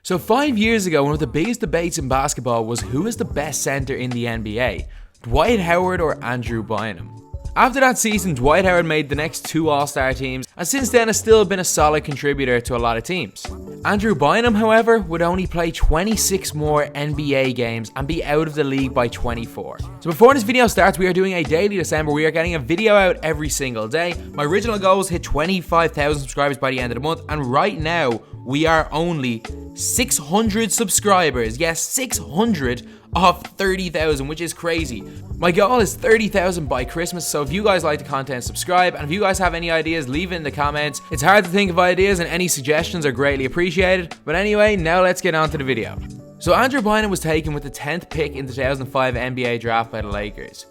So 5 years ago, one of the biggest debates in basketball was who is the best center in the NBA, Dwight Howard or Andrew Bynum. After that season, Dwight Howard made the next 2 All-Star teams, and since then has still been a solid contributor to a lot of teams. Andrew Bynum, however, would only play 26 more NBA games and be out of the league by 24. So before this video starts, we are doing a daily December. We are getting a video out every single day. My original goal was to hit 25,000 subscribers by the end of the month, and right now, we are only 600 subscribers. Yes, 600 off 30,000, which is crazy. My goal is 30,000 by Christmas, so if you guys like the content, subscribe, and if you guys have any ideas, leave it in the comments. It's hard to think of ideas, and any suggestions are greatly appreciated. But anyway, now let's get on to the video. So Andrew Bynum was taken with the 10th pick in the 2005 NBA draft by the Lakers.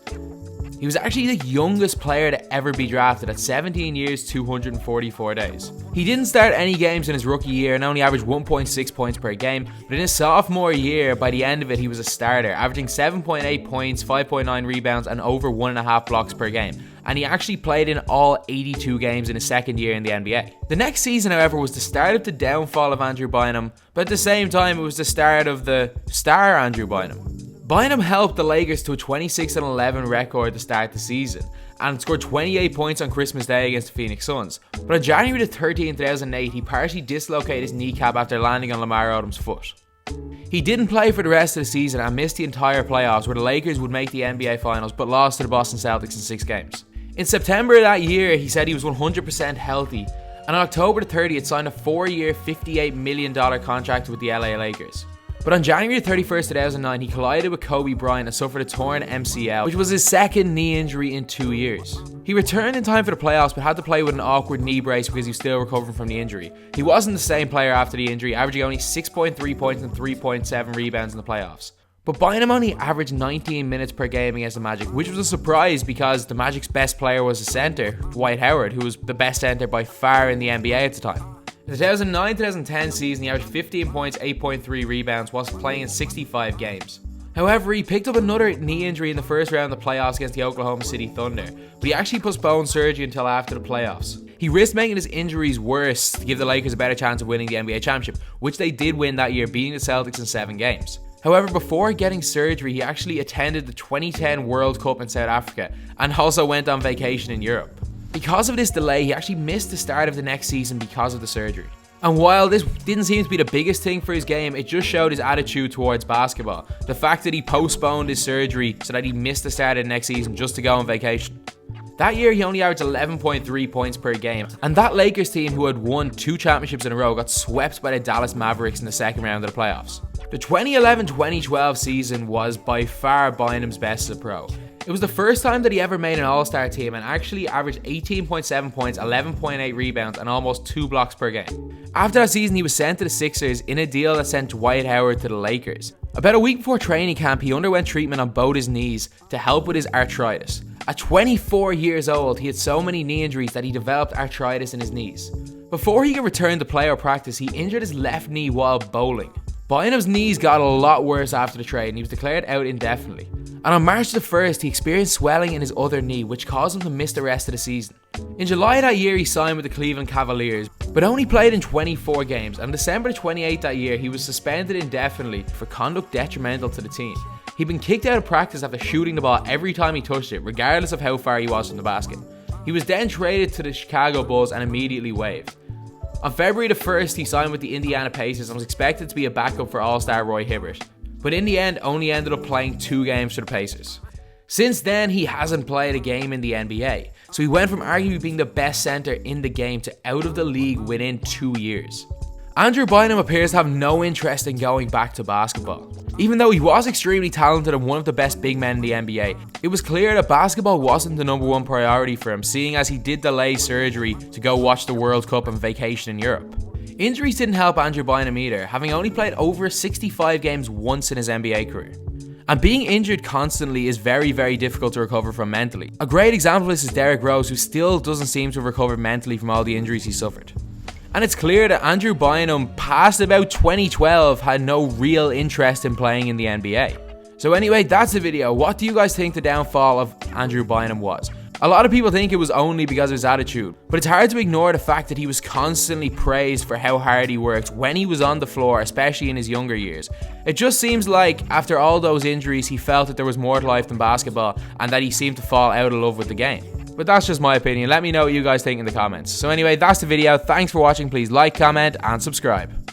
He was actually the youngest player to ever be drafted at 17 years, 244 days. He didn't start any games in his rookie year and only averaged 1.6 points per game, but in his sophomore year, by the end of it, he was a starter, averaging 7.8 points, 5.9 rebounds, and over 1.5 blocks per game. And he actually played in all 82 games in his second year in the NBA. The next season, however, was the start of the downfall of Andrew Bynum, but at the same time, it was the start of the star Andrew Bynum. Bynum helped the Lakers to a 26-11 record to start the season and scored 28 points on Christmas Day against the Phoenix Suns. But on January 13, 2008, he partially dislocated his kneecap after landing on Lamar Odom's foot. He didn't play for the rest of the season and missed the entire playoffs, where the Lakers would make the NBA Finals but lost to the Boston Celtics in 6 games. In September of that year, he said he was 100% healthy, and on October 30th signed a 4-year, $58 million contract with the LA Lakers. But on January 31st, 2009, he collided with Kobe Bryant and suffered a torn MCL, which was his second knee injury in 2 years. He returned in time for the playoffs, but had to play with an awkward knee brace because he was still recovering from the injury. He wasn't the same player after the injury, averaging only 6.3 points and 3.7 rebounds in the playoffs. But Bynum only averaged 19 minutes per game against the Magic, which was a surprise because the Magic's best player was a center, Dwight Howard, who was the best center by far in the NBA at the time. In the 2009-2010 season, he averaged 15 points, 8.3 rebounds, whilst playing in 65 games. However, he picked up another knee injury in the first round of the playoffs against the Oklahoma City Thunder, but he actually postponed surgery until after the playoffs. He risked making his injuries worse to give the Lakers a better chance of winning the NBA championship, which they did win that year, beating the Celtics in 7 games. However, before getting surgery, he actually attended the 2010 World Cup in South Africa and also went on vacation in Europe. Because of this delay, he actually missed the start of the next season because of the surgery. And while this didn't seem to be the biggest thing for his game, it just showed his attitude towards basketball. The fact that he postponed his surgery so that he missed the start of the next season just to go on vacation. That year, he only averaged 11.3 points per game. And that Lakers team, who had won 2 championships in a row, got swept by the Dallas Mavericks in the second round of the playoffs. The 2011-2012 season was by far Bynum's best as a pro. It was the first time that he ever made an All-Star team and actually averaged 18.7 points, 11.8 rebounds, and almost 2 blocks per game. After that season, he was sent to the Sixers in a deal that sent Dwight Howard to the Lakers. About a week before training camp, he underwent treatment on both his knees to help with his arthritis. At 24 years old, he had so many knee injuries that he developed arthritis in his knees. Before he could return to play or practice, he injured his left knee while bowling. Bynum's knees got a lot worse after the trade and he was declared out indefinitely. And on March the 1st, he experienced swelling in his other knee, which caused him to miss the rest of the season. In July that year, he signed with the Cleveland Cavaliers, but only played in 24 games, and on December 28th that year, he was suspended indefinitely for conduct detrimental to the team. He'd been kicked out of practice after shooting the ball every time he touched it, regardless of how far he was from the basket. He was then traded to the Chicago Bulls and immediately waived. On February the 1st, he signed with the Indiana Pacers and was expected to be a backup for All-Star Roy Hibbert, but in the end only ended up playing 2 games for the Pacers. Since then, he hasn't played a game in the NBA, so he went from arguably being the best center in the game to out of the league within 2 years. Andrew Bynum appears to have no interest in going back to basketball. Even though he was extremely talented and one of the best big men in the NBA, it was clear that basketball wasn't the #1 priority for him, seeing as he did delay surgery to go watch the World Cup and vacation in Europe. Injuries didn't help Andrew Bynum either, having only played over 65 games once in his NBA career. And being injured constantly is very, very difficult to recover from mentally. A great example of this is Derrick Rose, who still doesn't seem to have recovered mentally from all the injuries he suffered. And it's clear that Andrew Bynum, past about 2012, had no real interest in playing in the NBA. So anyway, that's the video. What do you guys think the downfall of Andrew Bynum was? A lot of people think it was only because of his attitude, but it's hard to ignore the fact that he was constantly praised for how hard he worked when he was on the floor, especially in his younger years. It just seems like after all those injuries, he felt that there was more to life than basketball and that he seemed to fall out of love with the game. But that's just my opinion. Let me know what you guys think in the comments. So anyway, that's the video. Thanks for watching. Please like, comment, and subscribe.